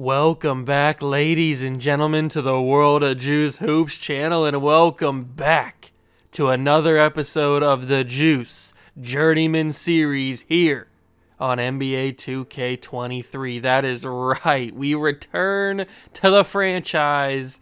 Welcome back, ladies and gentlemen, to the World of Juice Hoops channel, and welcome back to another episode of the Juice Journeyman series here on NBA 2K23. That is right, we return to the franchise.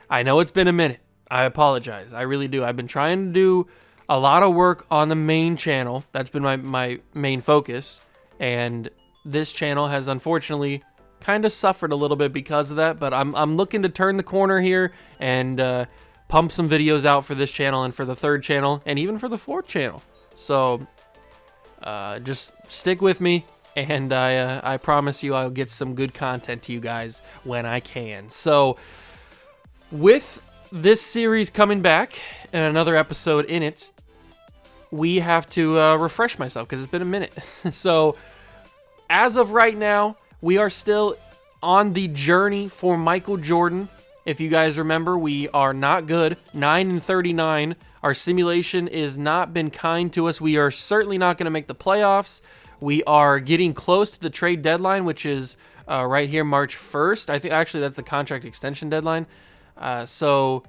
I know it's been a minute. I apologize. I really do. I've been trying to do a lot of work on the main channel. That's been my main focus, and this channel has unfortunately kind of suffered a little bit because of that, but I'm looking to turn the corner here and pump some videos out for this channel and for the third channel and even for the fourth channel. So just stick with me, and I promise you I'll get some good content to you guys when I can. So with this series coming back and another episode in it, we have to refresh myself because it's been a minute. So as of right now, we are still on the journey for Michael Jordan. If you guys remember, we are not good. 9-39. Our simulation has not been kind to us. We are certainly not going to make the playoffs. We are getting close to the trade deadline, which is right here, March 1st. I think actually that's the contract extension deadline. So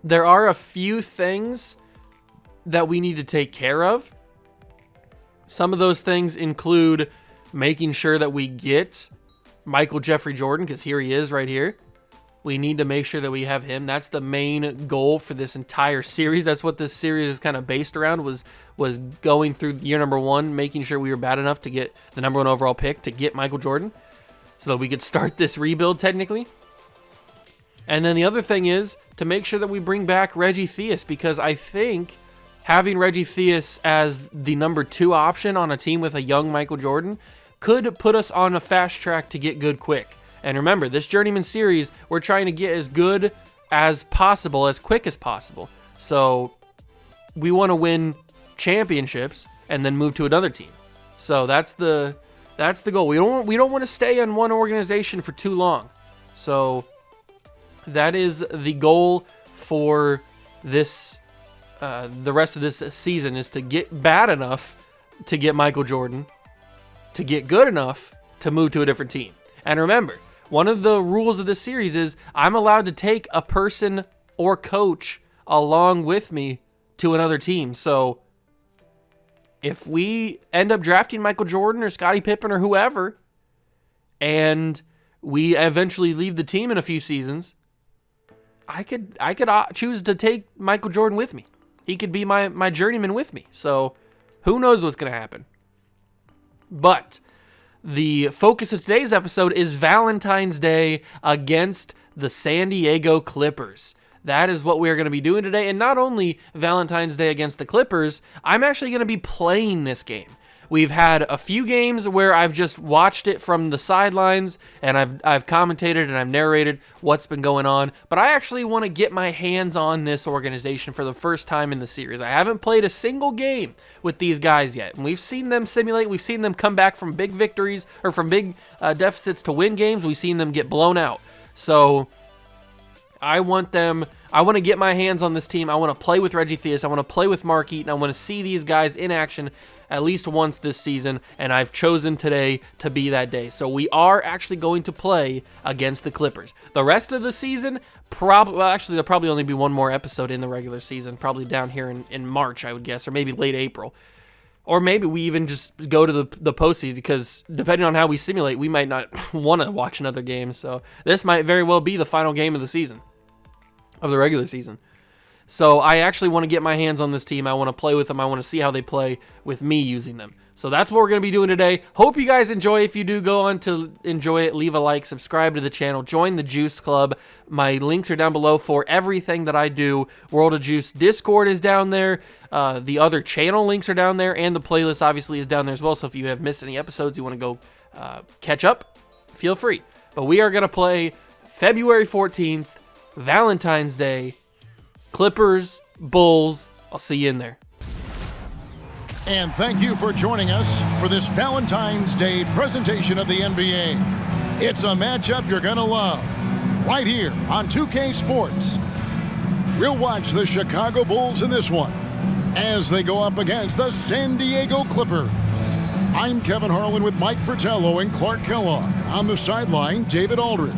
there are a few things that we need to take care of. Some of those things include making sure that we get Michael Jeffrey Jordan, because here he is right here. We need to make sure that we have him. That's the main goal for this entire series. That's what this series is kind of based around, was going through year number one, making sure we were bad enough to get the number one overall pick to get Michael Jordan so that we could start this rebuild technically. And then the other thing is to make sure that we bring back Reggie Theus, because I think having Reggie Theus as the number 2 option on a team with a young Michael Jordan could put us on a fast track to get good quick. And remember, this Journeyman series, we're trying to get as good as possible, as quick as possible. So we want to win championships and then move to another team. So that's the goal. We don't want to stay in one organization for too long. So that is the goal for this the rest of this season, is to get bad enough to get Michael Jordan, to get good enough to move to a different team. And remember, one of the rules of this series is I'm allowed to take a person or coach along with me to another team. So if we end up drafting Michael Jordan or Scottie Pippen or whoever, and we eventually leave the team in a few seasons, I could choose to take Michael Jordan with me. He could be my journeyman with me. So who knows what's going to happen. But the focus of today's episode is Valentine's Day against the San Diego Clippers. That is what we're going to be doing today. And not only Valentine's Day against the Clippers, I'm actually going to be playing this game. We've had a few games where I've just watched it from the sidelines, and I've commentated and I've narrated what's been going on. But I actually want to get my hands on this organization for the first time in the series. I haven't played a single game with these guys yet, and we've seen them simulate. We've seen them come back from big victories or from big deficits to win games. We've seen them get blown out. So I want to get my hands on this team. I want to play with Reggie Theus. I want to play with Mark Eaton. I want to see these guys in action at least once this season, and I've chosen today to be that day. So we are actually going to play against the Clippers. The rest of the season, there'll probably only be one more episode in the regular season, probably down here in March, I would guess, or maybe late April. Or maybe we even just go to the postseason, because depending on how we simulate, we might not want to watch another game. So this might very well be the final game of the season, of the regular season. So I actually want to get my hands on this team. I want to play with them. I want to see how they play with me using them. So that's what we're going to be doing today. Hope you guys enjoy. If you do, go on to enjoy it. Leave a like, subscribe to the channel, join the Juice Club. My links are down below for everything that I do. World of Juice Discord is down there. The other channel links are down there, and the playlist obviously is down there as well. So if you have missed any episodes, you want to go catch up, feel free. But we are going to play February 14th, Valentine's Day, Clippers, Bulls. I'll see you in there. And thank you for joining us for this Valentine's Day presentation of the NBA. It's a matchup you're going to love, right here on 2K Sports. We'll watch the Chicago Bulls in this one as they go up against the San Diego Clippers. I'm Kevin Harlan with Mike Fratello and Clark Kellogg. On the sideline, David Aldridge.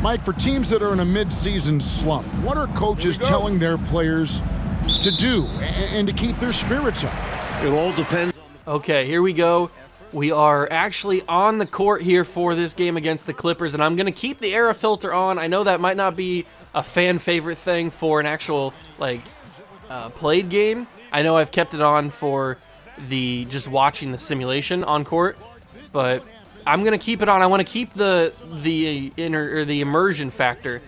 Mike, for teams that are in a mid-season slump, what are coaches telling their players to do and to keep their spirits up? It all depends. Okay, here we go. We are actually on the court here for this game against the Clippers, and I'm going to keep the era filter on. I know that might not be a fan favorite thing for an actual played game. I know I've kept it on for the just watching the simulation on court, but I'm gonna keep it on. I want to keep the immersion factor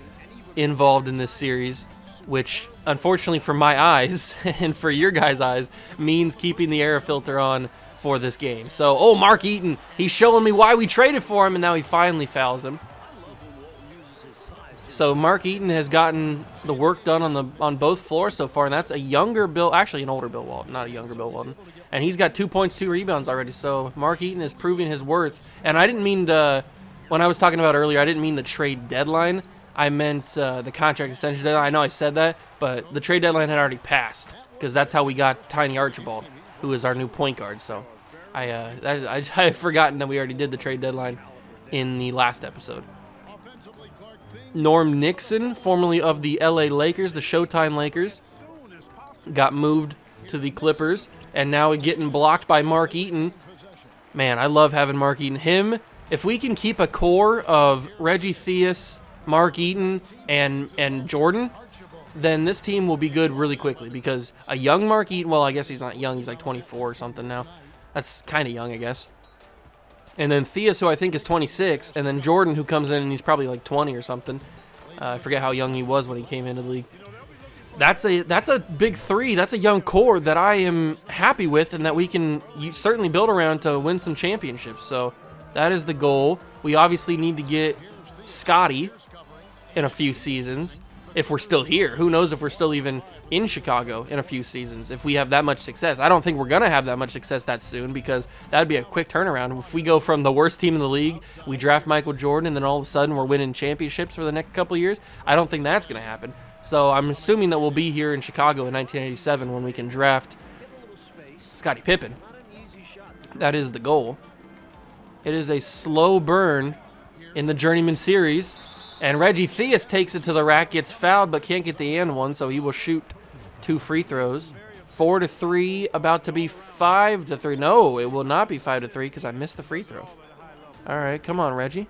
involved in this series, which unfortunately for my eyes and for your guys' eyes means keeping the era filter on for this game. So, Mark Eaton, he's showing me why we traded for him, and now he finally fouls him. So Mark Eaton has gotten the work done on both floors so far, and that's a younger Bill, actually an older Bill Walton, not a younger Bill Walton. And he's got 2 points, 2 rebounds already, so Mark Eaton is proving his worth. And I didn't mean to, when I was talking about earlier, I didn't mean the trade deadline. I meant the contract extension deadline. I know I said that, but the trade deadline had already passed, because that's how we got Tiny Archibald, who is our new point guard. So I had forgotten that we already did the trade deadline in the last episode. Norm Nixon, formerly of the LA Lakers, the Showtime Lakers, got moved to the Clippers, and now getting blocked by Mark Eaton. Man, I love having Mark Eaton. If we can keep a core of Reggie Theus, Mark Eaton, and Jordan, then this team will be good really quickly, because a young Mark Eaton, well, I guess he's not young, he's like 24 or something now. That's kind of young, I guess. And then Theus, who I think is 26, and then Jordan, who comes in and he's probably like 20 or something. I forget how young he was when he came into the league. That's a big three. That's a young core that I am happy with, and that we can certainly build around to win some championships. So that is the goal. We obviously need to get Scotty in a few seasons. If we're still here, who knows if we're still even in Chicago in a few seasons, if we have that much success. I don't think we're going to have that much success that soon, because that'd be a quick turnaround. If we go from the worst team in the league, we draft Michael Jordan, and then all of a sudden we're winning championships for the next couple of years, I don't think that's going to happen. So I'm assuming that we'll be here in Chicago in 1987 when we can draft Scottie Pippen. That is the goal. It is a slow burn in the Journeyman series. And Reggie Theus takes it to the rack, gets fouled, but can't get the and one, so he will shoot 2 free throws. 4-3, about to be 5-3. No, it will not be 5-3 because I missed the free throw. All right, come on, Reggie.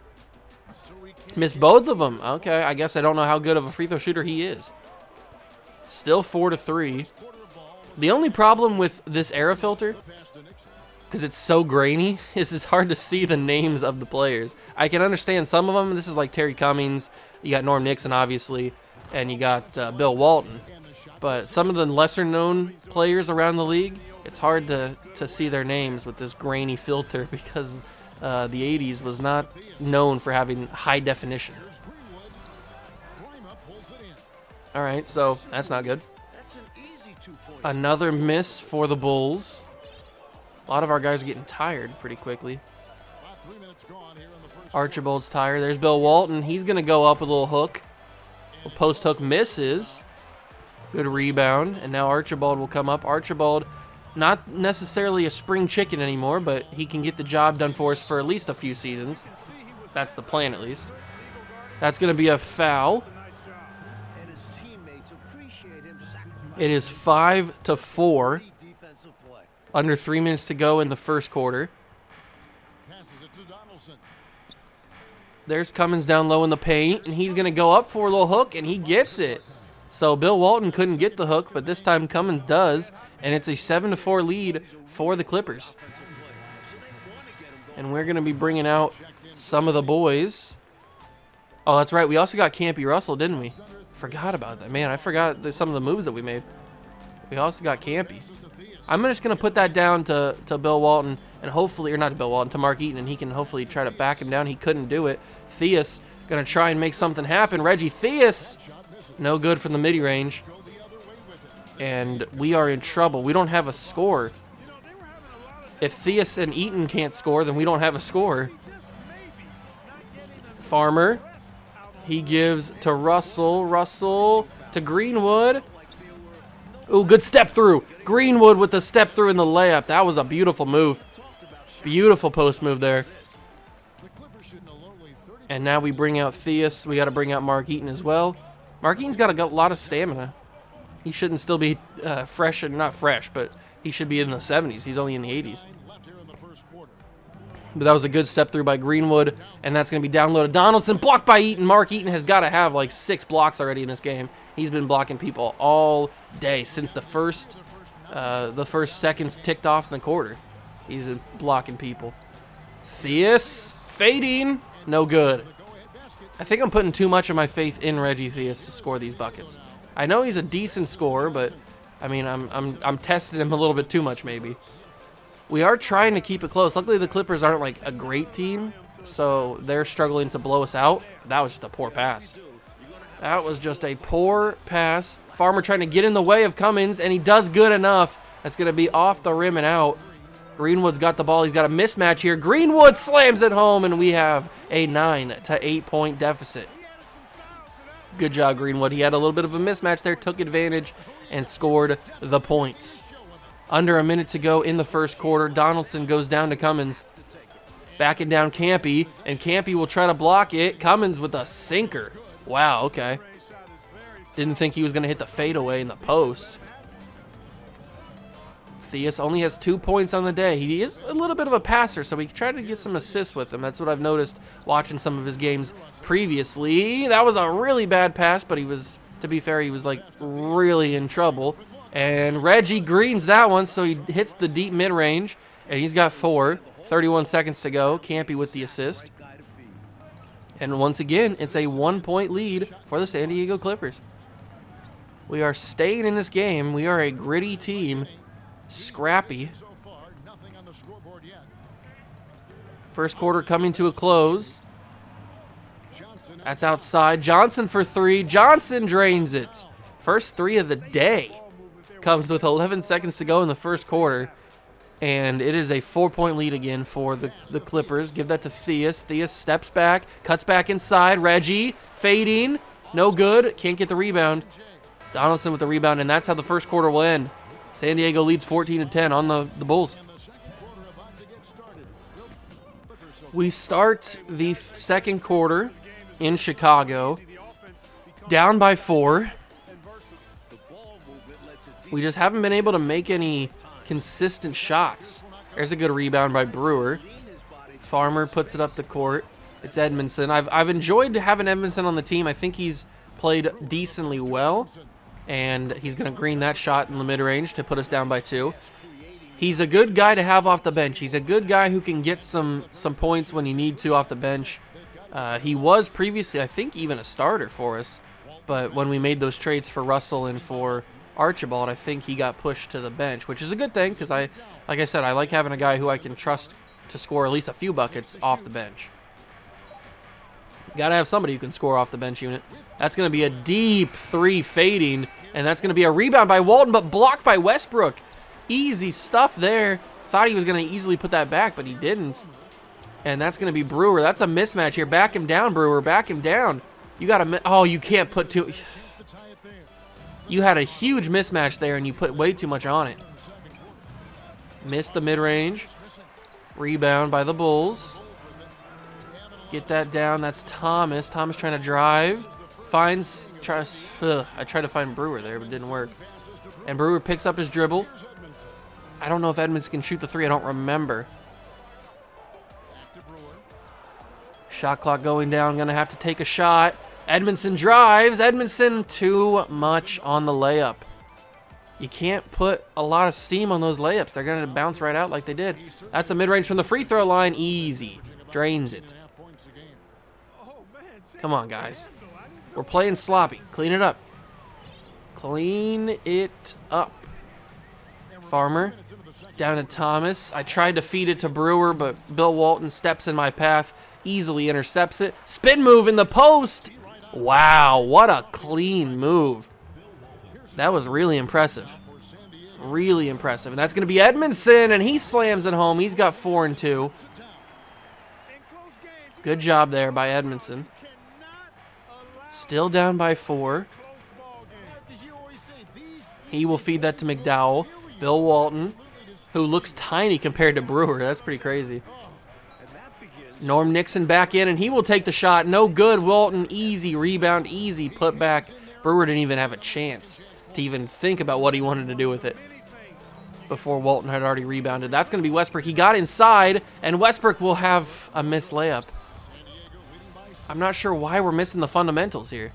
Missed both of them. Okay, I guess I don't know how good of a free throw shooter he is. Still 4-3. The only problem with this era filter, because it's so grainy, is it's hard to see the names of the players. I can understand some of them. This is like Terry Cummings. You got Norm Nixon, obviously, and you got Bill Walton. But some of the lesser-known players around the league, it's hard to see their names with this grainy filter, because the 80s was not known for having high definition. All right, so that's not good. Another miss for the Bulls. A lot of our guys are getting tired pretty quickly. Archibald's tired. There's Bill Walton. He's going to go up a little hook. A post hook misses. Good rebound. And now Archibald will come up. Archibald, not necessarily a spring chicken anymore, but he can get the job done for us for at least a few seasons. That's the plan, at least. That's going to be a foul. It is 5-4. Under 3 minutes to go in the first quarter. There's Cummins down low in the paint, and he's going to go up for a little hook, and he gets it. So Bill Walton couldn't get the hook, but this time Cummins does, and it's a 7-4 lead for the Clippers. And we're going to be bringing out some of the boys. Oh, that's right. We also got Campy Russell, didn't we? Forgot about that. Man, I forgot some of the moves that we made. We also got Campy. I'm just going to put that down to Bill Walton, and hopefully, or not to Bill Walton, to Mark Eaton, and he can hopefully try to back him down. He couldn't do it. Theus going to try and make something happen. Reggie Theus, no good from the midi range. and we are in trouble. We don't have a score. If Theus and Eaton can't score, then we don't have a score. Farmer, he gives to Russell. Russell to Greenwood. Ooh, good step through. Greenwood with the step through in the layup. That was a beautiful move. Beautiful post move there. And now we bring out Theus. We got to bring out Mark Eaton as well. Mark Eaton's got a lot of stamina. He shouldn't still be fresh, and not fresh, but he should be in the 70s. He's only in the 80s. But that was a good step through by Greenwood, and that's going to be downloaded. Donaldson blocked by Eaton. Mark Eaton has got to have like 6 blocks already in this game. He's been blocking people all day since the first seconds ticked off in the quarter. He's been blocking people. Theus fading, no good. I think I'm putting too much of my faith in Reggie Theus to score these buckets. I know he's a decent scorer, but I mean I'm testing him a little bit too much maybe. We are trying to keep it close. Luckily, the Clippers aren't like a great team, so they're struggling to blow us out. That was just a poor pass. That was just a poor pass. Farmer trying to get in the way of Cummins, and he does good enough. That's going to be off the rim and out. Greenwood's got the ball. He's got a mismatch here. Greenwood slams it home, and we have a 9 to 8 point deficit. Good job, Greenwood. He had a little bit of a mismatch there, took advantage, and scored the points. Under a minute to go in the first quarter. Donaldson goes down to Cummins. Backing down Campy, and Campy will try to block it. Cummins with a sinker. Wow, okay. Didn't think he was going to hit the fadeaway in the post. Theus only has 2 points on the day. He is a little bit of a passer, so we try to get some assists with him. That's what I've noticed watching some of his games previously. That was a really bad pass, but he was, to be fair, he was like really in trouble. And Reggie greens that one, so he hits the deep mid-range, and he's got 4. 31 seconds to go. Campy with the assist. And once again, it's a 1 point lead for the San Diego Clippers. We are staying in this game. We are a gritty team. Scrappy. First quarter coming to a close. That's outside. Johnson for 3. Johnson drains it. First 3 of the day. Comes with 11 seconds to go in the first quarter. And it is a 4 point lead again for the Clippers. Give that to Theus. Theus steps back, cuts back inside. Reggie fading. No good. Can't get the rebound. Donaldson with the rebound, and that's how the first quarter will end. San Diego leads 14-10 on the Bulls. We start the second quarter in Chicago. Down by 4. We just haven't been able to make any consistent shots. There's a good rebound by Brewer. Farmer puts it up the court. It's Edmondson. I've enjoyed having Edmondson on the team. I think he's played decently well, and he's going to green that shot in the mid-range to put us down by 2. He's a good guy to have off the bench. He's a good guy who can get some points when you need to off the bench. He was previously, I think, even a starter for us, but when we made those trades for Russell and for Archibald, I think he got pushed to the bench, which is a good thing because like I said, I like having a guy who I can trust to score at least a few buckets off the bench. Got to have somebody who can score off the bench unit. That's going to be a deep 3 fading, and that's going to be a rebound by Walton, but blocked by Westbrook. Easy stuff there. Thought he was going to easily put that back, but he didn't. And that's going to be Brewer. That's a mismatch here. Back him down, Brewer. Back him down. You got to... Oh, you can't put 2... You had a huge mismatch there, and you put way too much on it. Missed the mid-range. Rebound by the Bulls. Get that down. That's Thomas. Thomas trying to drive. I tried to find Brewer there, but it didn't work. And Brewer picks up his dribble. I don't know if Edmonds can shoot the 3. I don't remember. Shot clock going down. Going to have to take a shot. Edmondson drives. Edmondson, too much on the layup. You can't put a lot of steam on those layups. They're going to bounce right out like they did. That's a mid-range from the free throw line. Easy. Drains it. Come on, guys. We're playing sloppy. Clean it up. Clean it up. Farmer. Down to Thomas. I tried to feed it to Brewer, but Bill Walton steps in my path. Easily intercepts it. Spin move in the post. Wow, what a clean move. That was really impressive. Really impressive. And that's going to be Edmondson, and he slams it home. He's got 4 and 2. Good job there by Edmondson. Still down by 4. He will feed that to McDowell. Bill Walton, who looks tiny compared to Brewer. That's pretty crazy. Norm Nixon back in, and he will take the shot. No good. Walton, easy rebound, easy put back. Brewer didn't even have a chance to even think about what he wanted to do with it before Walton had already rebounded. That's going to be Westbrook. He got inside, and Westbrook will have a missed layup. I'm not sure why we're missing the fundamentals here.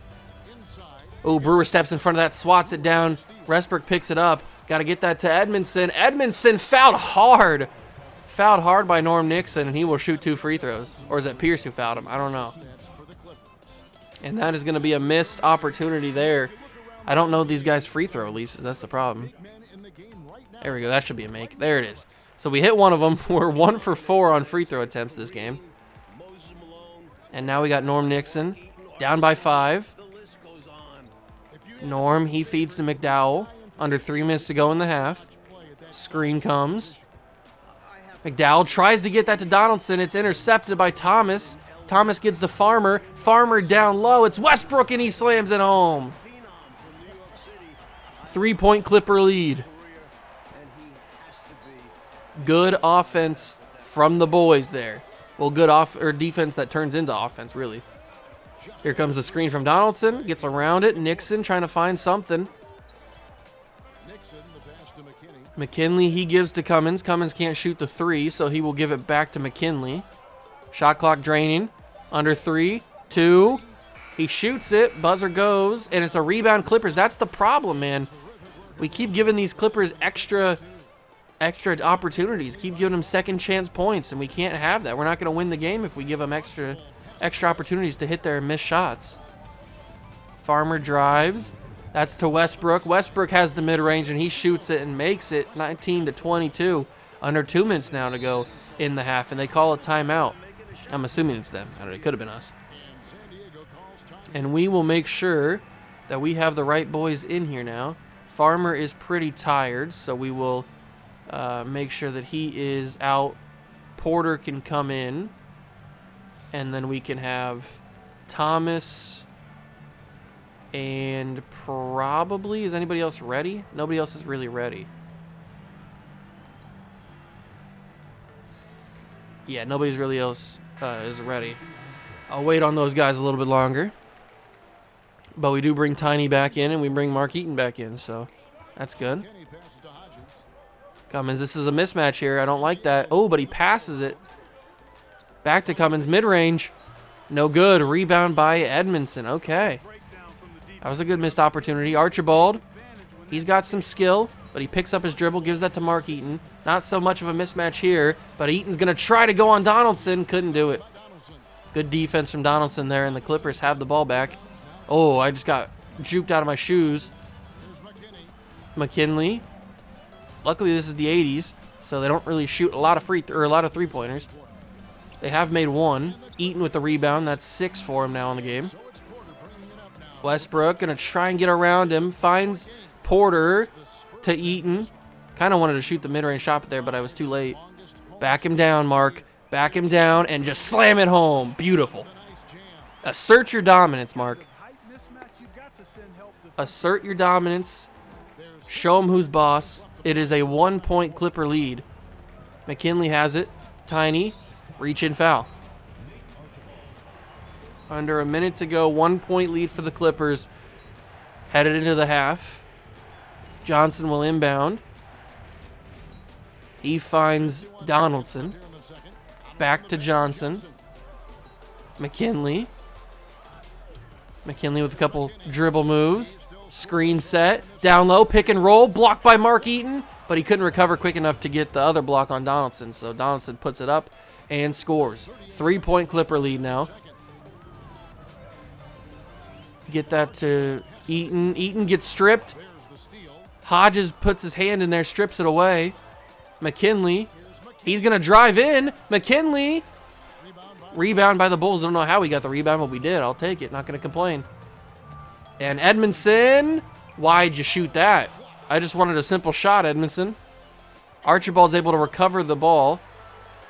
Oh, Brewer steps in front of that, swats it down. Westbrook picks it up. Got to get that to Edmondson. Edmondson fouled hard. Fouled hard by Norm Nixon, and he will shoot 2 free throws. Or is it Pierce who fouled him? I don't know. And that is going to be a missed opportunity there. I don't know these guys' free throw releases. That's the problem. There we go. That should be a make. There it is. So we hit one of them. We're 1 for 4 on free throw attempts this game. And now we got Norm Nixon down by 5. Norm, he feeds to McDowell. Under 3 minutes to go in the half. Screen comes. McDowell tries to get that to Donaldson. It's intercepted by Thomas. Thomas gets the Farmer. Farmer down low. It's Westbrook, and he slams it home. 3-point Clipper lead. Good offense from the boys there. Well, good defense that turns into offense, really. Here comes the screen from Donaldson. Gets around it. Nixon trying to find something. McKinley, he gives to Cummins. Cummins can't shoot the 3, so he will give it back to McKinley. Shot clock draining. Under 3, 2. He shoots it. Buzzer goes, and it's a rebound Clippers. That's the problem, man. We keep giving these Clippers extra opportunities. Keep giving them second chance points, and we can't have that. We're not going to win the game if we give them extra opportunities to hit their missed shots. Farmer drives. That's to Westbrook. Westbrook has the mid-range, and he shoots it and makes it 19-22. Under 2 minutes now to go in the half, and they call a timeout. I'm assuming it's them. I don't know, it could have been us. And we will make sure that we have the right boys in here now. Farmer is pretty tired, so we will make sure that he is out. Porter can come in, and then we can have Thomas and probably, is anybody else ready? Nobody else is really ready. Yeah, nobody's really else is ready. I'll wait on those guys a little bit longer. But we do bring Tiny back in, and we bring Mark Eaton back in, so that's good. Cummins, this is a mismatch here. I don't like that. Oh, but he passes it. Back to Cummins, mid-range. No good. Rebound by Edmondson. Okay. That was a good missed opportunity. Archibald, he's got some skill, but he picks up his dribble, gives that to Mark Eaton. Not so much of a mismatch here, but Eaton's going to try to go on Donaldson. Couldn't do it. Good defense from Donaldson there, and the Clippers have the ball back. Oh, I just got juked out of my shoes. McKinley. Luckily, this is the 80s, so they don't really shoot a lot of three-pointers. They have made 1. Eaton with the rebound. That's 6 for him now in the game. Westbrook going to try and get around him. Finds Porter to Eaton. Kind of wanted to shoot the mid-range shot there, but I was too late. Back him down, Mark. Back him down and just slam it home. Beautiful. Assert your dominance, Mark. Assert your dominance. Show him who's boss. It is a 1-point Clipper lead. McKinley has it. Tiny. Reach in foul. Under a minute to go. 1-point lead for the Clippers. Headed into the half. Johnson will inbound. He finds Donaldson. Back to Johnson. McKinley. McKinley with a couple dribble moves. Screen set. Down low. Pick and roll. Blocked by Mark Eaton. But he couldn't recover quick enough to get the other block on Donaldson. So Donaldson puts it up and scores. 3-point Clipper lead now. Get that to Eaton. Eaton gets stripped. Hodges puts his hand in there, strips it away. McKinley. He's going to drive in. McKinley. Rebound by the Bulls. I don't know how we got the rebound, but we did. I'll take it. Not going to complain. And Edmondson Why'd you shoot that? I just wanted a simple shot, Edmondson. Archibald's able to recover the ball.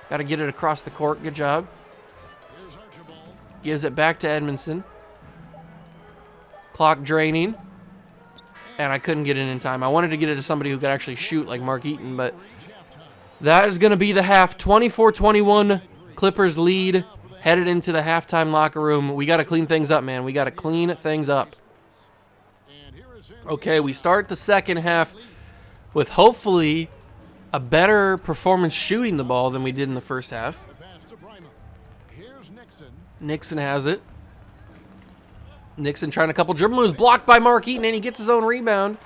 Got to get it across the court. Good job. Gives it back to Edmondson. Clock draining. And I couldn't get it in time. I wanted to get it to somebody who could actually shoot like Mark Eaton, but that is going to be the half. 24-21, Clippers lead. Headed into the halftime locker room. We got to clean things up, man. We got to clean things up. Okay, we start the second half with hopefully a better performance shooting the ball than we did in the first half. Nixon has it. Nixon trying a couple dribble moves, blocked by Mark Eaton, and he gets his own rebound.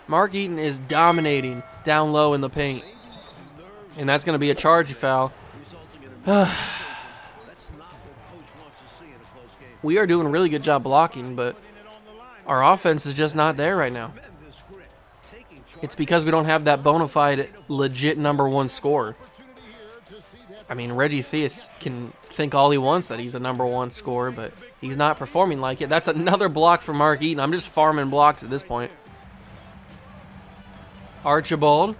Mark Eaton is dominating down low in the paint. And that's going to be a charge foul. We are doing a really good job blocking, but our offense is just not there right now. It's because we don't have that bona fide, legit #1 scorer. I mean, Reggie Theus can think all he wants that he's a #1 scorer, but he's not performing like it. That's another block for Mark Eaton. I'm just farming blocks at this point. Archibald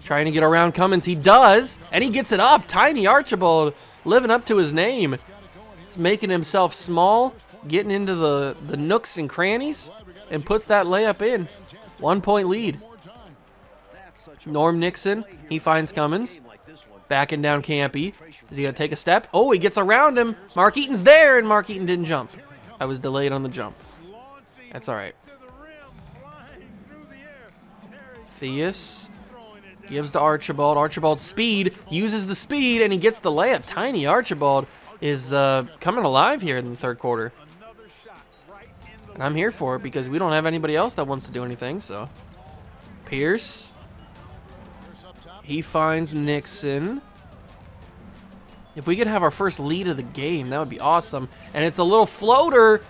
trying to get around Cummins. He does, and he gets it up. Tiny Archibald living up to his name. He's making himself small, getting into the nooks and crannies, and puts that layup in. 1 point lead. Norm Nixon, he finds Cummins. Backing down Campy. Is he going to take a step? Oh, he gets around him. Mark Eaton's there, and Mark Eaton didn't jump. I was delayed on the jump. That's all right. Theus gives to Archibald. Archibald speed, uses the speed, and he gets the layup. Tiny Archibald is coming alive here in the third quarter. And I'm here for it because we don't have anybody else that wants to do anything, so. Pierce. He finds Nixon. If we could have our first lead of the game, that would be awesome. And it's a little floater.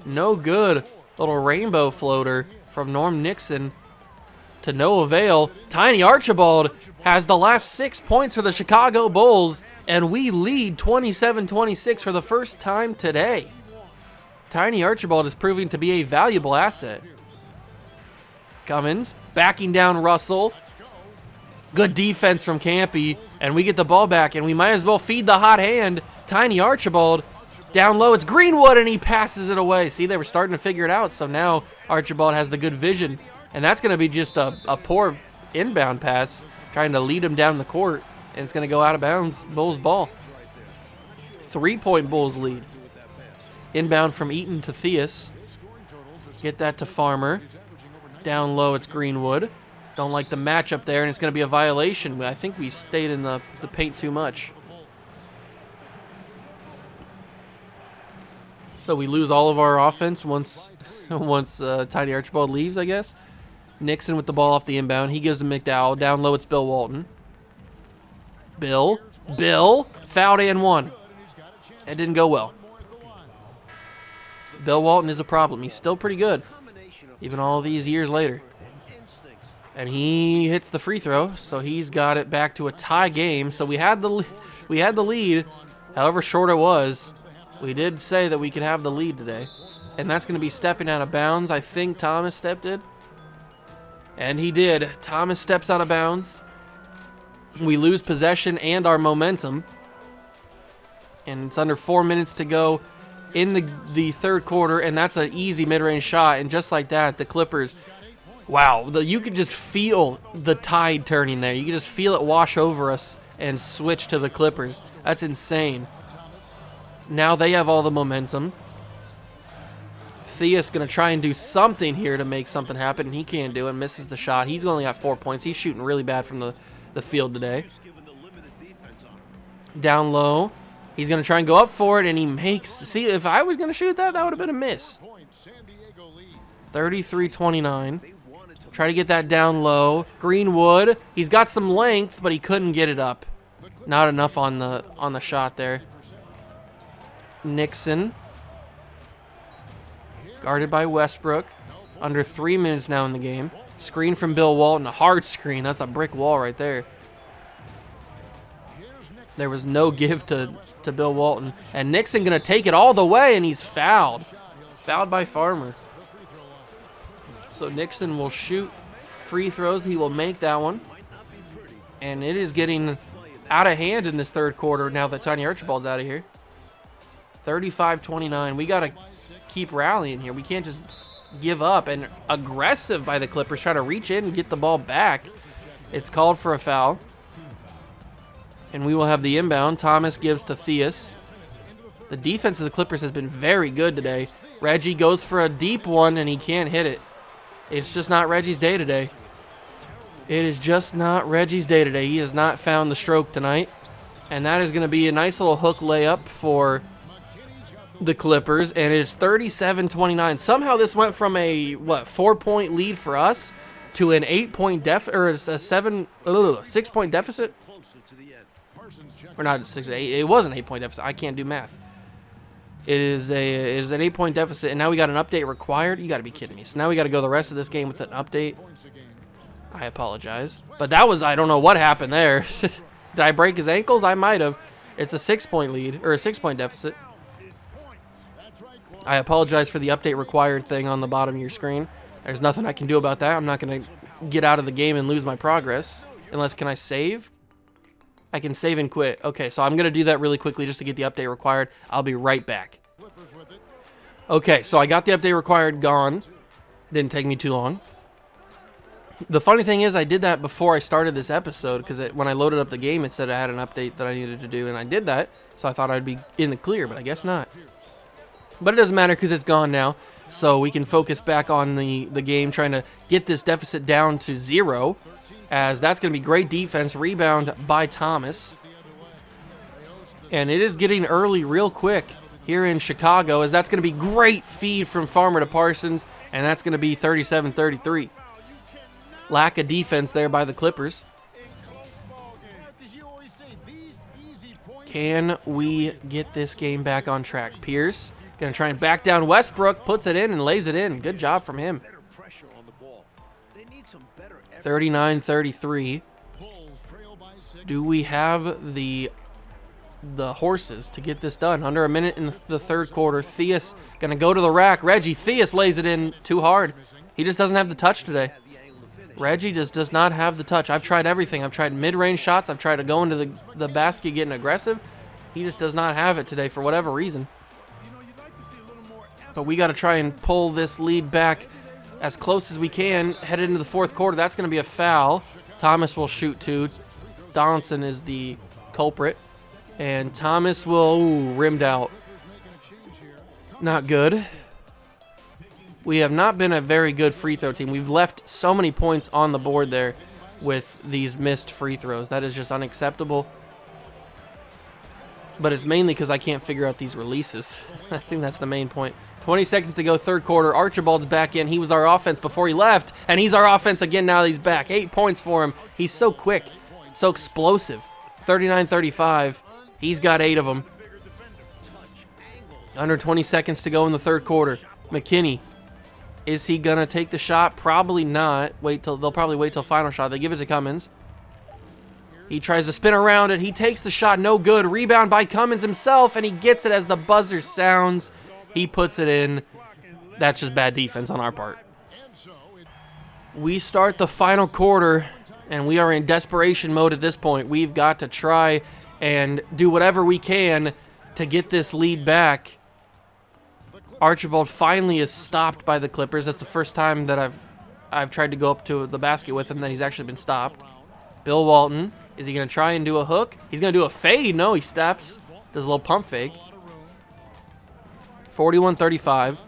No good. Little rainbow floater from Norm Nixon to no avail. Tiny Archibald has the last 6 points for the Chicago Bulls, and we lead 27-26 for the first time today. Tiny Archibald is proving to be a valuable asset. Cummins backing down Russell. Good defense from Campy, and we get the ball back, and we might as well feed the hot hand. Tiny Archibald down low. It's Greenwood, and he passes it away. See, they were starting to figure it out, so now Archibald has the good vision, and that's going to be just a poor inbound pass, trying to lead him down the court, and it's going to go out of bounds. Bulls ball. 3 point Bulls lead. Inbound from Eaton to Theus. Get that to Farmer. Down low, it's Greenwood. Don't like the matchup there, and it's going to be a violation. I think we stayed in the paint too much. So we lose all of our offense once Tiny Archibald leaves, I guess. Nixon with the ball off the inbound. He gives to McDowell. Down low, it's Bill Walton. Bill. Fouled and one. It didn't go well. Bill Walton is a problem. He's still pretty good, even all these years later. And he hits the free throw, so he's got it back to a tie game. So we had the lead, however short it was. We did say that we could have the lead today. And that's going to be stepping out of bounds. I think Thomas stepped in. And he did. Thomas steps out of bounds. We lose possession and our momentum. And it's under 4 minutes to go in the third quarter, and that's an easy mid-range shot. And just like that, the Clippers... Wow, you could just feel the tide turning there. You could just feel it wash over us and switch to the Clippers. That's insane. Now they have all the momentum. Theus going to try and do something here to make something happen, and he can't do it. Misses the shot. He's only got 4 points. He's shooting really bad from the field today. Down low. He's going to try and go up for it, and he makes... See, if I was going to shoot that would have been a miss. 33-29. Try to get that down low. Greenwood, he's got some length, but he couldn't get it up. Not enough on the shot there. Nixon. Guarded by Westbrook. Under 3 minutes now in the game. Screen from Bill Walton. A hard screen. That's a brick wall right there. There was no give to Bill Walton. And Nixon going to take it all the way, and he's fouled. Fouled by Farmer. So Nixon will shoot free throws. He will make that one. And it is getting out of hand in this third quarter now that Tiny Archibald's out of here. 35-29. We got to keep rallying here. We can't just give up. And aggressive by the Clippers, trying to reach in and get the ball back. It's called for a foul. And we will have the inbound. Thomas gives to Theus. The defense of the Clippers has been very good today. Reggie goes for a deep one, and he can't hit it. It's just not Reggie's day today. It is just not Reggie's day today. He has not found the stroke tonight. And that is going to be a nice little hook layup for the Clippers. And it is 37-29. Somehow this went from a, 4-point lead for us to an 8-point deficit, or a 6-point deficit? Or not 6, 8. It was an 8-point deficit. I can't do math. It is an 8-point deficit, and now we got an update required. You got to be kidding me. So now we got to go the rest of this game with an update. I apologize, but that was, I don't know what happened there. Did I break his ankles? I might have. It's a 6-point lead, or a 6-point deficit. I apologize for the update required thing on the bottom of your screen. There's nothing I can do about that. I'm not going to get out of the game and lose my progress. Unless, can I save? I can save and quit. Okay, so I'm going to do that really quickly just to get the update required. I'll be right back. Okay, so I got the update required gone. Didn't take me too long. The funny thing is I did that before I started this episode because when I loaded up the game, it said I had an update that I needed to do, and I did that. So I thought I'd be in the clear, but I guess not. But it doesn't matter because it's gone now. So we can focus back on the game, trying to get this deficit down to 0. As that's going to be great defense. Rebound by Thomas. And it is getting early real quick here in Chicago, as that's going to be great feed from Farmer to Parsons, and that's going to be 37-33. Lack of defense there by the Clippers. Can we get this game back on track? Pierce going to try and back down Westbrook, puts it in and lays it in. Good job from him. 39-33. Do we have the horses to get this done? Under a minute in the third quarter. Theus going to go to the rack. Reggie, Theus lays it in too hard. He just doesn't have the touch today. Reggie just does not have the touch. I've tried everything. I've tried mid-range shots. I've tried to go into the basket getting aggressive. He just does not have it today for whatever reason. But we got to try and pull this lead back as close as we can, headed into the fourth quarter. That's going to be a foul. Thomas will shoot two. Donaldson is the culprit. And Thomas will, rimmed out. Not good. We have not been a very good free throw team. We've left so many points on the board there with these missed free throws. That is just unacceptable. But it's mainly because I can't figure out these releases. I think that's the main point. 20 seconds to go, third quarter. Archibald's back in. He was our offense before he left, and he's our offense again now that he's back. 8 points for him. He's so quick, so explosive. 39-35. He's got 8 of them. Under 20 seconds to go in the third quarter. McKinney. Is he going to take the shot? Probably not. They'll probably wait till final shot. They give it to Cummins. He tries to spin around it. He takes the shot. No good. Rebound by Cummins himself, and he gets it as the buzzer sounds. He puts it in. That's just bad defense on our part. We start the final quarter, and we are in desperation mode at this point. We've got to try and do whatever we can to get this lead back. Archibald finally is stopped by the Clippers. That's the first time that I've tried to go up to the basket with him that he's actually been stopped. Bill Walton. Is he going to try and do a hook? He's going to do a fade. No, he steps. Does a little pump fake. 41-35.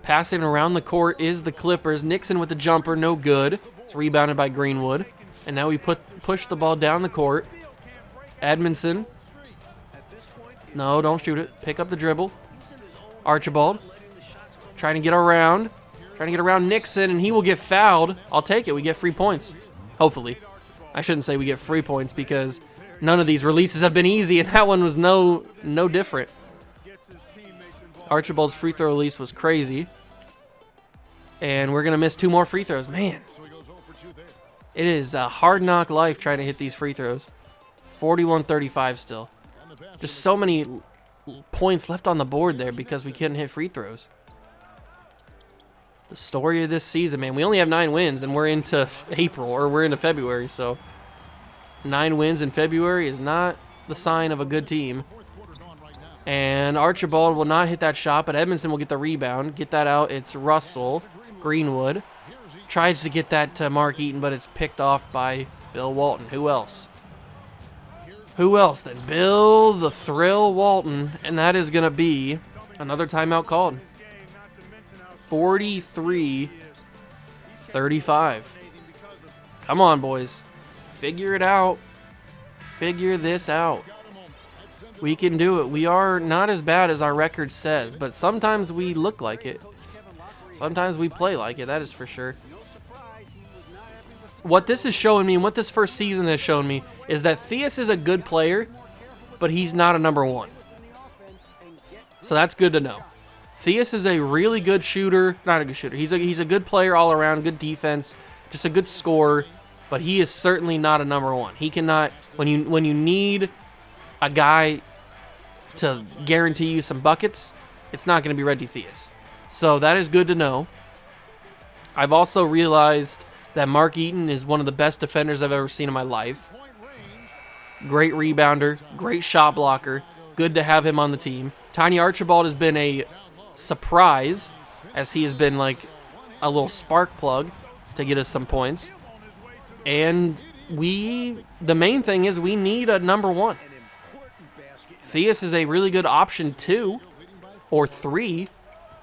Passing around the court is the Clippers. Nixon with the jumper. No good. It's rebounded by Greenwood. And now we push the ball down the court. Edmondson. No, don't shoot it. Pick up the dribble. Archibald. Trying to get around. Trying to get around Nixon, and he will get fouled. I'll take it. We get free points. Hopefully. I shouldn't say we get free points because none of these releases have been easy, and that one was no different. Archibald's free throw release was crazy. And we're going to miss 2 more free throws. Man. It is a hard knock life trying to hit these free throws. 41-35 still. Just so many points left on the board there because we couldn't hit free throws. The story of this season, man. We only have 9 wins, and we're into April, or we're into February, so 9 wins in February is not the sign of a good team. And Archibald will not hit that shot, but Edmondson will get the rebound. Get that out. It's Russell. Greenwood tries to get that to Mark Eaton, but it's picked off by Bill Walton. Who else? Who else than Bill the Thrill Walton? And that is going to be another timeout called. 43-35. Come on, boys. Figure it out. Figure this out. We can do it. We are not as bad as our record says, but sometimes we look like it. Sometimes we play like it, that is for sure. What this is showing me, and what this first season has shown me, is that Theus is a good player, but he's not a number 1. So that's good to know. Theus is a really good shooter. Not a good shooter. He's a good player all around, good defense, just a good scorer, but he is certainly not a number 1. He cannot, when you need a guy to guarantee you some buckets, it's not going to be Reggie Theus. So that is good to know. I've also realized that Mark Eaton is one of the best defenders I've ever seen in my life. Great rebounder, great shot blocker. Good to have him on the team. Tiny Archibald has been a surprise, as he has been like a little spark plug to get us some points. And the main thing is we need a number 1. Theus is a really good option 2 or 3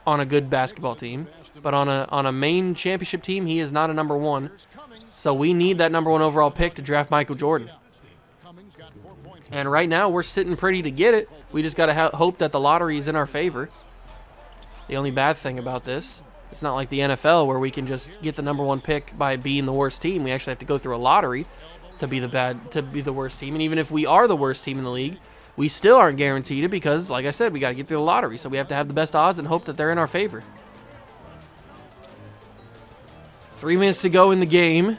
on a good basketball team, but on a main championship team, he is not a number 1. So we need that number 1 overall pick to draft Michael Jordan. And right now, we're sitting pretty to get it. We just got to hope that the lottery is in our favor. The only bad thing about this, it's not like the NFL where we can just get the number 1 pick by being the worst team. We actually have to go through a lottery to be the worst team. And even if we are the worst team in the league, we still aren't guaranteed it because, like I said, we got to get through the lottery. So we have to have the best odds and hope that they're in our favor. 3 minutes to go in the game.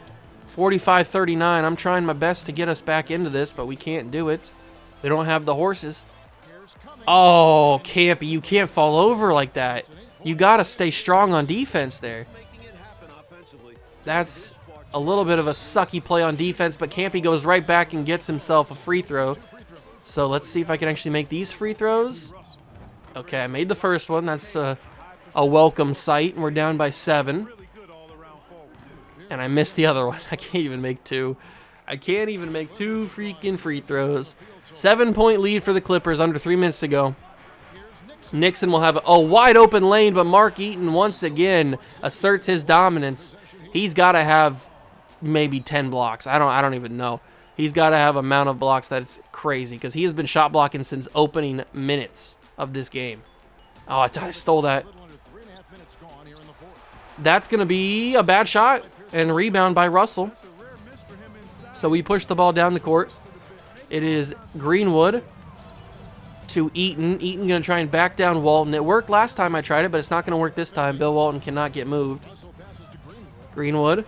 45-39. I'm trying my best to get us back into this, but we can't do it. We don't have the horses. Oh, Campy, you can't fall over like that. You got to stay strong on defense there. That's a little bit of a sucky play on defense, but Campy goes right back and gets himself a free throw. So let's see if I can actually make these free throws. Okay, I made the first one. That's a welcome sight, and we're down by 7. And I missed the other one. I can't even make 2. I can't even make 2 freaking free throws. 7-point lead for the Clippers, under 3 minutes to go. Nixon will have a wide open lane, but Mark Eaton once again asserts his dominance. He's got to have maybe 10 blocks. I don't even know. He's got to have an amount of blocks that it's crazy because he has been shot blocking since opening minutes of this game. Oh, I stole that. That's going to be a bad shot and rebound by Russell. So we push the ball down the court. It is Greenwood to Eaton. Eaton going to try and back down Walton. It worked last time I tried it, but it's not going to work this time. Bill Walton cannot get moved. Greenwood.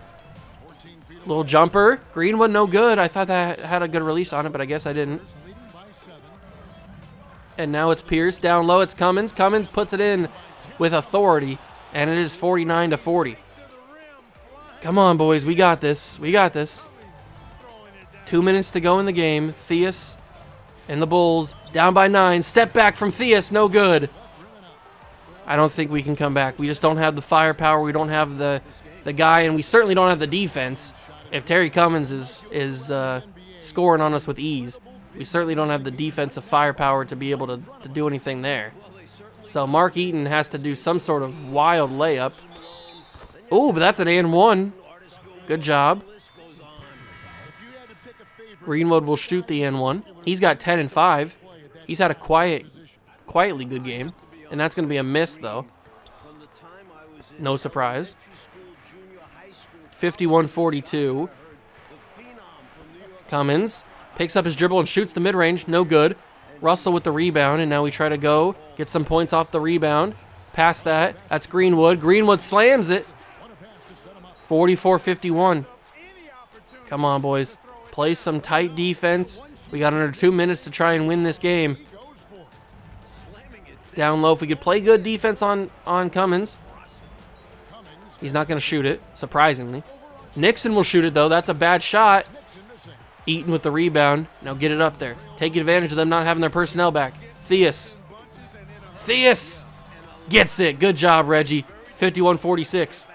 Little jumper. Greenwood no good. I thought that had a good release on it, but I guess I didn't. And now it's Pierce. Down low, it's Cummins. Cummins puts it in with authority, and it is 49-40. Come on, boys. We got this. We got this. 2 minutes to go in the game. Theus and the Bulls down by 9. Step back from Theus. No good. I don't think we can come back. We just don't have the firepower. We don't have the guy, and we certainly don't have the defense. If Terry Cummins is scoring on us with ease, we certainly don't have the defensive firepower to be able to do anything there. So Mark Eaton has to do some sort of wild layup. Oh, but that's an and 1. Good job. Greenwood will shoot the and 1. He's got 10 and 5. He's had a quietly good game, and that's going to be a miss, though. No surprise. 51-42. Cummins picks up his dribble and shoots the mid-range. No good. Russell with the rebound, and now we try to go get some points off the rebound. Past that, that's Greenwood. Greenwood slams it. 44-51. Come on, boys. Play some tight defense. We got under 2 minutes to try and win this game. Down low, if we could play good defense on Cummins. He's not going to shoot it, surprisingly. Nixon will shoot it, though. That's a bad shot. Eaton with the rebound. Now get it up there. Take advantage of them not having their personnel back. Theus gets it. Good job, Reggie. 51-46.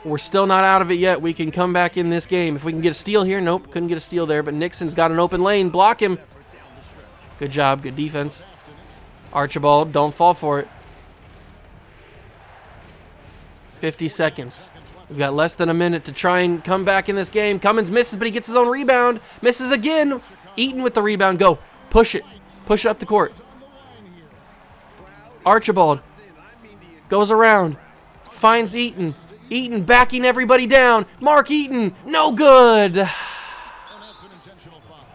We're still not out of it yet. We can come back in this game. If we can get a steal here. Nope, couldn't get a steal there. But Nixon's got an open lane. Block him. Good job. Good defense. Archibald, don't fall for it. 50 seconds. We've got less than a minute to try and come back in this game. Cummins misses, but he gets his own rebound. Misses again. Eaton with the rebound. Go. Push it. Push it up the court. Archibald goes around. Finds Eaton. Eaton backing everybody down. Mark Eaton. No good.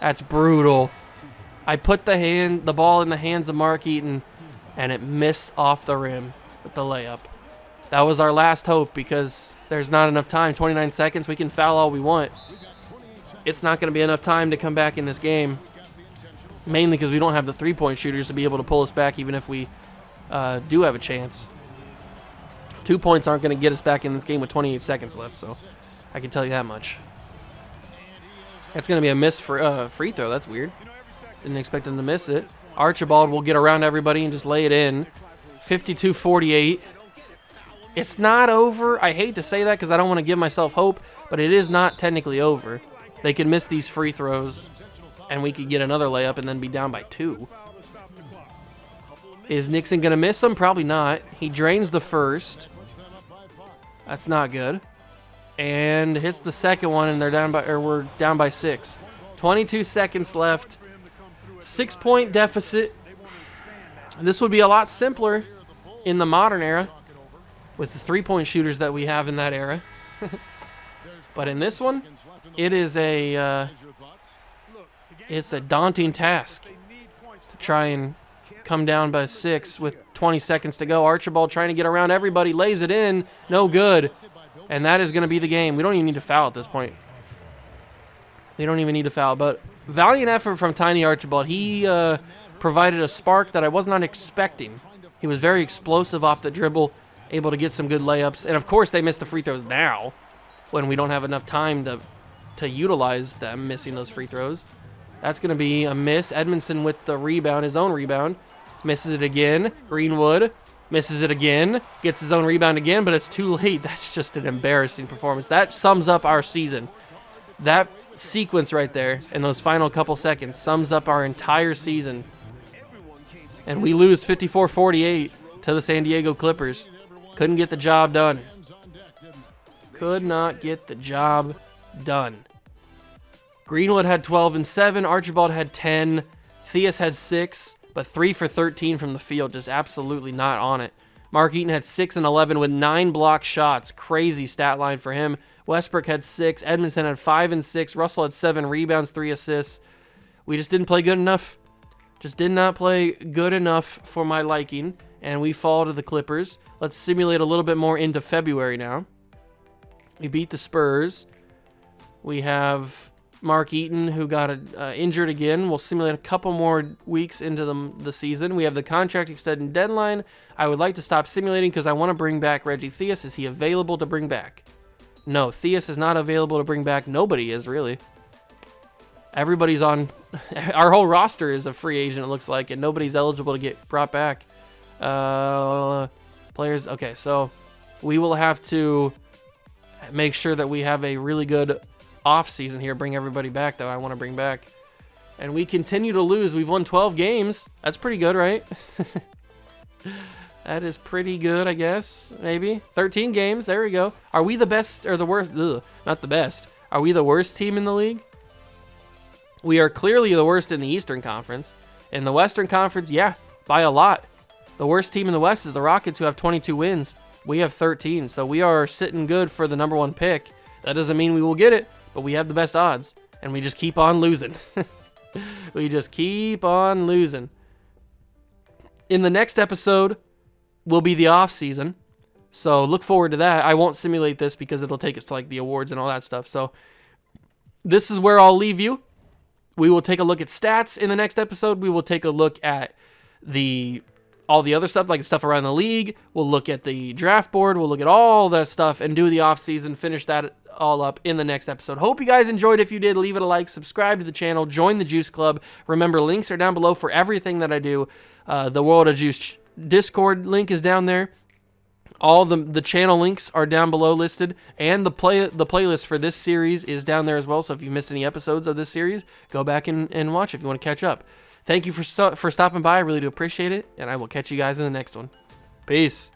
That's brutal. I put the ball in the hands of Mark Eaton, and it missed off the rim with the layup. That was our last hope because there's not enough time. 29 seconds. We can foul all we want. It's not going to be enough time to come back in this game, mainly because we don't have the three-point shooters to be able to pull us back even if we do have a chance. 2 points aren't going to get us back in this game with 28 seconds left, so I can tell you that much. That's going to be a miss for free throw. That's weird. Didn't expect him to miss it. Archibald will get around everybody and just lay it in. 52-48. It's not over. I hate to say that because I don't want to give myself hope, but it is not technically over. They can miss these free throws, and we could get another layup and then be down by 2. Is Nixon going to miss them? Probably not. He drains the first. That's not good. And hits the second one, and we're down by 6. 22 seconds left. 6-point deficit. This would be a lot simpler in the modern era with the three-point shooters that we have in that era. But in this one, it is it's a daunting task to try and come down by 6 with 20 seconds to go. Archibald trying to get around everybody, lays it in, no good. And that is going to be the game. We don't even need to foul at this point. We don't even need to foul, but valiant effort from Tiny Archibald. He provided a spark that I was not expecting. He was very explosive off the dribble, able to get some good layups. And, of course, they missed the free throws now when we don't have enough time to utilize them, missing those free throws. That's going to be a miss. Edmondson with the rebound, his own rebound. Misses it again. Greenwood misses it again. Gets his own rebound again, but it's too late. That's just an embarrassing performance. That sums up our season. That sequence right there in those final couple seconds sums up our entire season. And we lose 54-48 to the San Diego Clippers. Couldn't get the job done. Could not get the job done. Greenwood had 12 and 7. Archibald had 10. Theus had 6, but 3 for 13 from the field. Just absolutely not on it. Mark Eaton had 6 and 11 with 9 block shots. Crazy stat line for him. Westbrook had 6. Edmondson had 5 and 6. Russell had 7 rebounds, 3 assists. We just didn't play good enough. Just did not play good enough for my liking, and we fall to the Clippers. Let's simulate a little bit more into February now. We beat the Spurs. We have Mark Eaton, who got injured again. We'll simulate a couple more weeks into the season. We have the contract extension deadline. I would like to stop simulating because I want to bring back Reggie Theus. Is he available to bring back? No, Theus is not available to bring back. Nobody is, really. Everybody's on. Our whole roster is a free agent, it looks like, and nobody's eligible to get brought back. Players. Okay, so we will have to make sure that we have a really good off season here. Bring everybody back that I want to bring back. And we continue to lose. We've won 12 games. That's pretty good, right? That is pretty good, I guess. Maybe 13 games. There we go. Are we the best or the worst? Ugh, not the best. Are we the worst team in the league? We are clearly the worst in the Eastern Conference. In the Western Conference, yeah, by a lot. The worst team in the West is the Rockets, who have 22 wins. We have 13, so we are sitting good for the number 1 pick. That doesn't mean we will get it, but we have the best odds, and we just keep on losing. We just keep on losing. In the next episode will be the off season, so look forward to that. I won't simulate this because it'll take us to like the awards and all that stuff. So this is where I'll leave you. We will take a look at stats in the next episode. We will take a look at the all the other stuff, like stuff around the league. We'll look at the draft board. We'll look at all that stuff and do the offseason, finish that all up in the next episode. Hope you guys enjoyed. If you did, leave it a like, subscribe to the channel, join the Juice Club. Remember, links are down below for everything that I do. The World of Juice Discord link is down there. All the channel links are down below listed, and the playlist for this series is down there as well. So if you missed any episodes of this series, go back and watch if you want to catch up. Thank you for stopping by. I really do appreciate it, and I will catch you guys in the next one. Peace.